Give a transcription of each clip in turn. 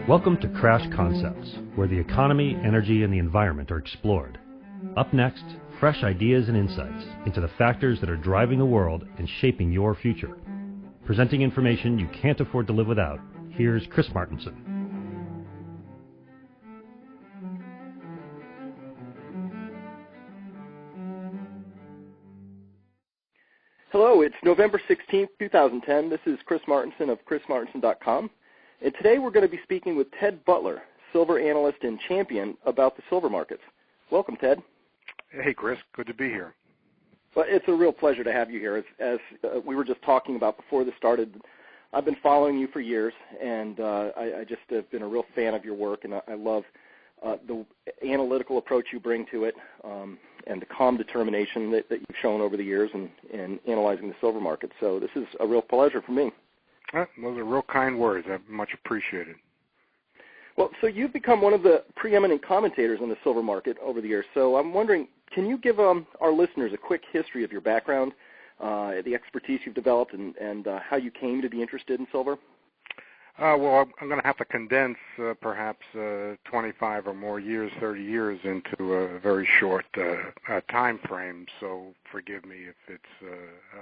Welcome to Crash Concepts, where the economy, energy, and the environment are explored. Up next, fresh ideas and insights into the factors that are driving the world and shaping your future. Presenting information you can't afford to live without, here's Chris Martenson. Hello, it's November 16th, 2010. This is Chris Martenson of chrismartenson.com. And today we're going to be speaking with Ted Butler, silver analyst and champion, about the silver markets. Welcome, Ted. Hey, Chris. Good to be here. Well, it's a real pleasure to have you here. As we were just talking about before this started, I've been following you for years, and I just have been a real fan of your work, and I love the analytical approach you bring to it and the calm determination that you've shown over the years in analyzing the silver market. So this is a real pleasure for me. Those are real kind words. I much appreciated. Well, so you've become one of the preeminent commentators on the silver market over the years. So I'm wondering, can you give our listeners a quick history of your background, the expertise you've developed, and how you came to be interested in silver? Well, I'm going to have to condense perhaps 25 or more years, 30 years into a very short time frame, so forgive me if it's,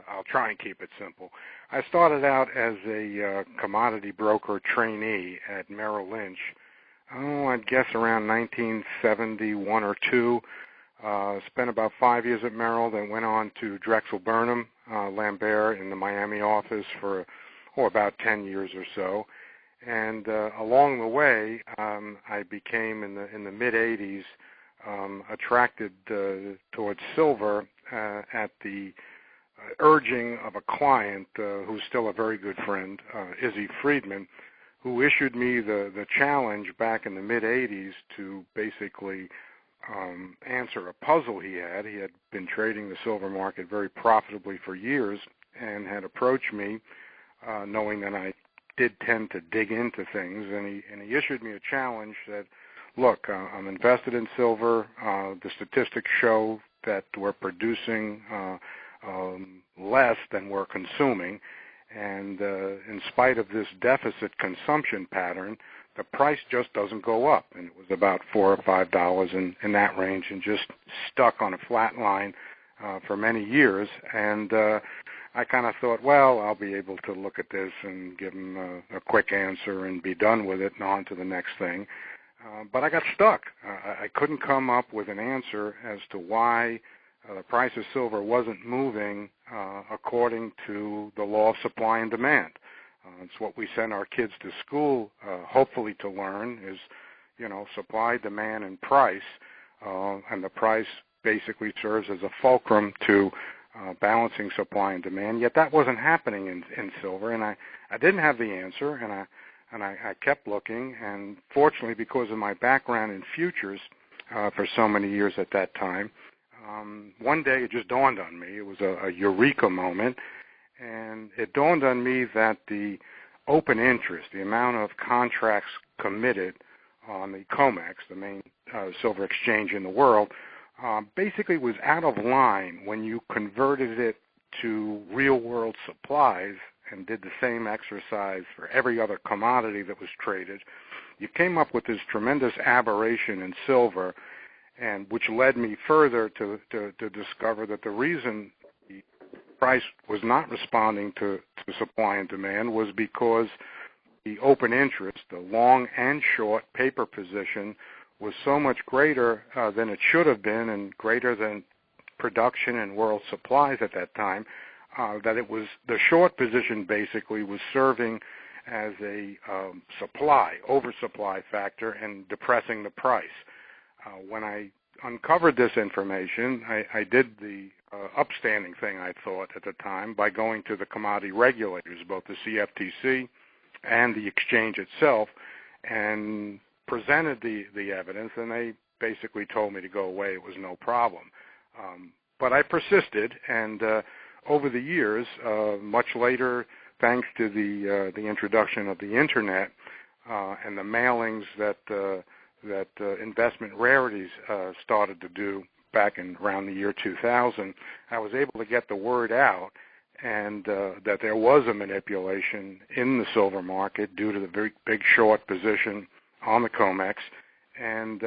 I'll try and keep it simple. I started out as a commodity broker trainee at Merrill Lynch, I'd guess around 1971 or 2. Spent about 5 years at Merrill, then went on to Drexel Burnham, Lambert in the Miami office for about 10 years or so. And along the way, I became in the mid-'80s attracted towards silver at the urging of a client who's still a very good friend, Izzy Friedman, who issued me the challenge back in the mid-'80s to basically answer a puzzle he had. He had been trading the silver market very profitably for years and had approached me knowing that I did tend to dig into things, and he issued me a challenge that, look, I'm invested in silver. The statistics show that we're producing less than we're consuming, and in spite of this deficit consumption pattern, the price just doesn't go up, and it was about $4 or $5 in that range, and just stuck on a flat line for many years. And I kind of thought, well, I'll be able to look at this and give him a quick answer and be done with it and on to the next thing. But I got stuck. I couldn't come up with an answer as to why the price of silver wasn't moving according to the law of supply and demand. It's what we send our kids to school, hopefully to learn, is, supply, demand, and price. And the price basically serves as a fulcrum to balancing supply and demand, yet that wasn't happening in silver, and I didn't have the answer, and I kept looking, and fortunately, because of my background in futures for so many years at that time, one day it just dawned on me. It was a eureka moment, and it dawned on me that the open interest, the amount of contracts committed on the COMEX, the main silver exchange in the world, basically was out of line when you converted it to real-world supplies and did the same exercise for every other commodity that was traded. You came up with this tremendous aberration in silver, and which led me further to discover that the reason the price was not responding to supply and demand was because the open interest, the long and short paper position, was so much greater than it should have been and greater than production and world supplies at that time, that it was the short position basically was serving as a oversupply factor and depressing the price. When I uncovered this information, I did the upstanding thing, I thought at the time, by going to the commodity regulators, both the CFTC and the exchange itself, and presented the evidence, and they basically told me to go away. It was no problem. But I persisted, and over the years, much later, thanks to the introduction of the Internet and the mailings that Investment Rarities started to do back in around the year 2000, I was able to get the word out, and that there was a manipulation in the silver market due to the very big short position on the COMEX. And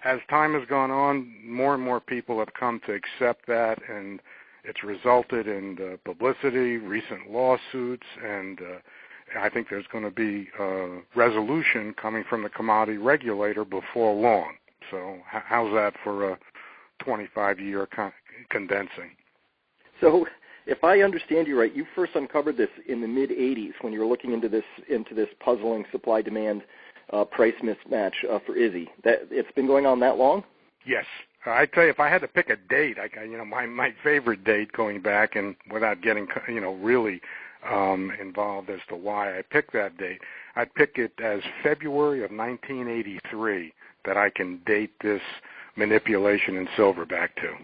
as time has gone on, more and more people have come to accept that, and it's resulted in publicity, recent lawsuits, and I think there's going to be a resolution coming from the commodity regulator before long. So how's that for a 25-year condensing? So if I understand you right, you first uncovered this in the mid-'80s when you were looking into this puzzling supply-demand price mismatch for ISI. That it's been going on that long? Yes. I tell you, if I had to pick a date, my favorite date going back, and without getting really involved as to why I picked that date, I'd pick it as February of 1983 that I can date this manipulation in silver back to.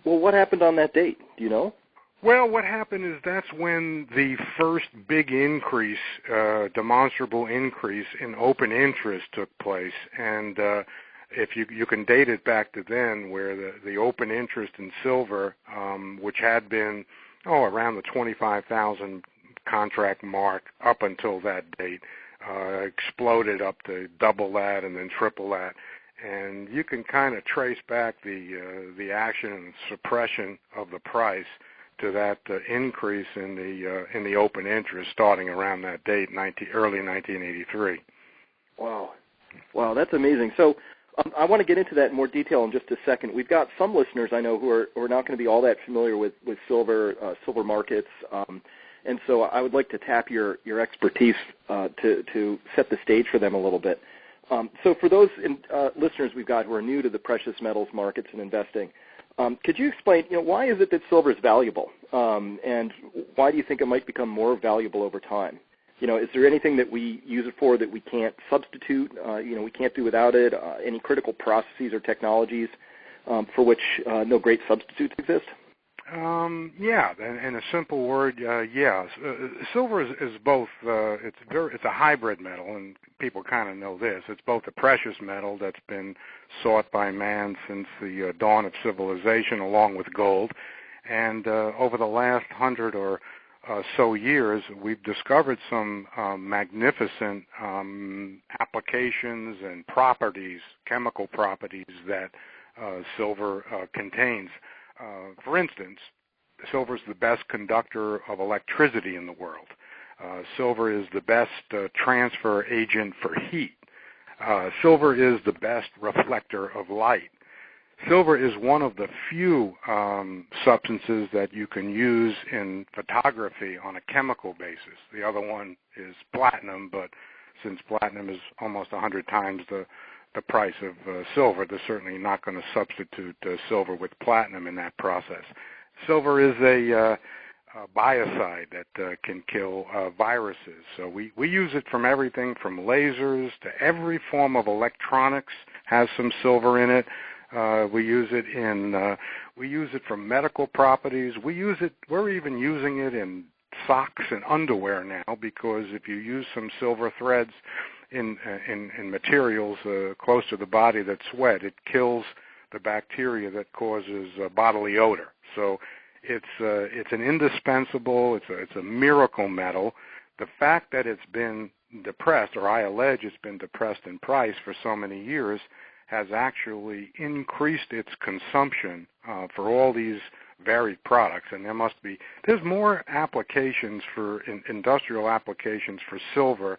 Well, what happened on that date? Do you know? Well, what happened is that's when the first big increase, demonstrable increase in open interest took place, and if you can date it back to then, where the open interest in silver, which had been around the 25,000 contract mark up until that date, exploded up to double that and then triple that. And you can kind of trace back the action and suppression of the price to that increase in the open interest starting around that date, early 1983. Wow, that's amazing. So I want to get into that in more detail in just a second. We've got some listeners I know who are not going to be all that familiar with silver markets, and so I would like to tap your expertise to set the stage for them a little bit. So for those listeners we've got who are new to the precious metals markets and investing, could you explain, why is it that silver is valuable, and why do you think it might become more valuable over time? Is there anything that we use it for that we can't substitute? We can't do without it. Any critical processes or technologies for which no great substitutes exist? Yeah, in a simple word, yeah. Silver is both. It's a hybrid metal, and people kind of know this. It's both a precious metal that's been sought by man since the dawn of civilization, along with gold. And over the last 100 or so years, we've discovered some magnificent applications and properties, chemical properties that silver contains. For instance, silver is the best conductor of electricity in the world. Silver is the best transfer agent for heat. Silver is the best reflector of light. Silver is one of the few substances that you can use in photography on a chemical basis. The other one is platinum, but since platinum is almost 100 times the price of silver, they're certainly not going to substitute silver with platinum in that process. Silver is a biocide that can kill viruses. So we use it from everything from lasers to every form of electronics has some silver in it. We use it for medical properties. We're even using it in socks and underwear now, because if you use some silver threads in materials close to the body that sweat, it kills the bacteria that causes bodily odor. So it's an indispensable, it's a miracle metal. The fact that it's been depressed, or I allege it's been depressed in price for so many years, has actually increased its consumption for all these varied products. And there's more applications industrial applications for silver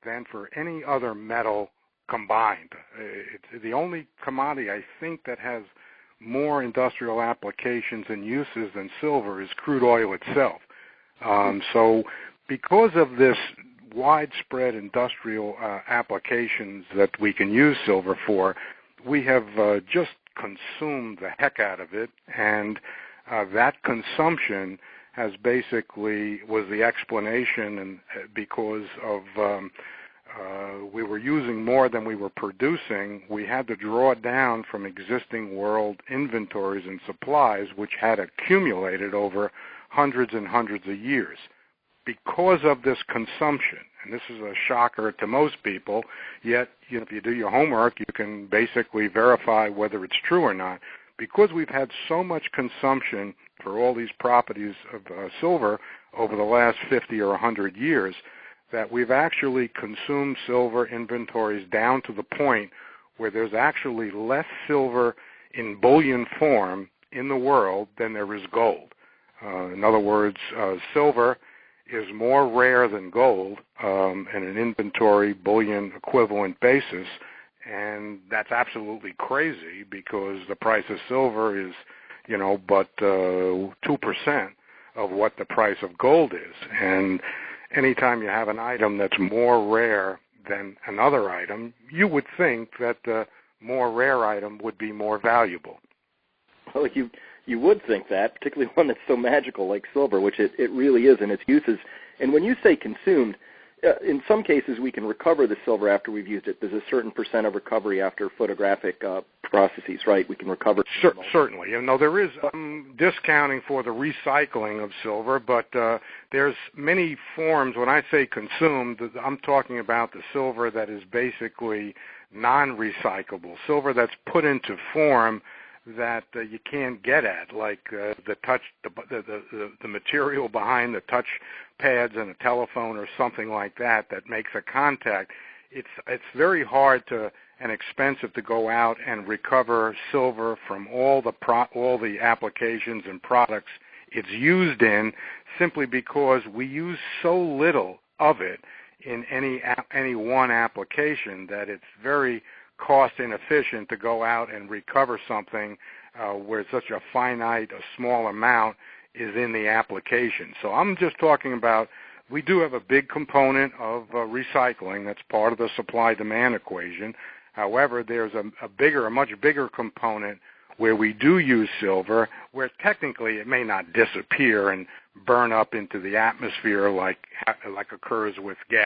than for any other metal combined. It's the only commodity, I think, that has more industrial applications and uses than silver is crude oil itself. So because of this widespread industrial applications that we can use silver for, we have just consumed the heck out of it, and that consumption was the explanation, and because of we were using more than we were producing, we had to draw down from existing world inventories and supplies, which had accumulated over hundreds and hundreds of years. Because of this consumption, and this is a shocker to most people, yet if you do your homework, you can basically verify whether it's true or not. Because we've had so much consumption for all these properties of silver, over the last 50 or 100 years that we've actually consumed silver inventories down to the point where there's actually less silver in bullion form in the world than there is gold. In other words, silver is more rare than gold in an inventory bullion equivalent basis, and that's absolutely crazy because the price of silver is, but 2% of what the price of gold is. And anytime you have an item that's more rare than another item, you would think that the more rare item would be more valuable. Well, you would think that, particularly one that's so magical like silver, which it really is in its uses. And when you say consumed, in some cases we can recover the silver after we've used it. There's a certain percent of recovery after photographic processes, right? We can recover. Certainly. There is discounting for the recycling of silver, but there's many forms. When I say consumed, I'm talking about the silver that is basically non-recyclable, silver that's put into form that you can't get at, like the material behind the touch pads in a telephone or something like that makes a contact. It's very hard and expensive to go out and recover silver from all the applications and products it's used in, simply because we use so little of it in any one application that it's very cost inefficient to go out and recover something where such a small amount is in the application. So I'm just talking about, we do have a big component of recycling that's part of the supply-demand equation. However, there's a much bigger component where we do use silver, where technically it may not disappear and burn up into the atmosphere like occurs with gas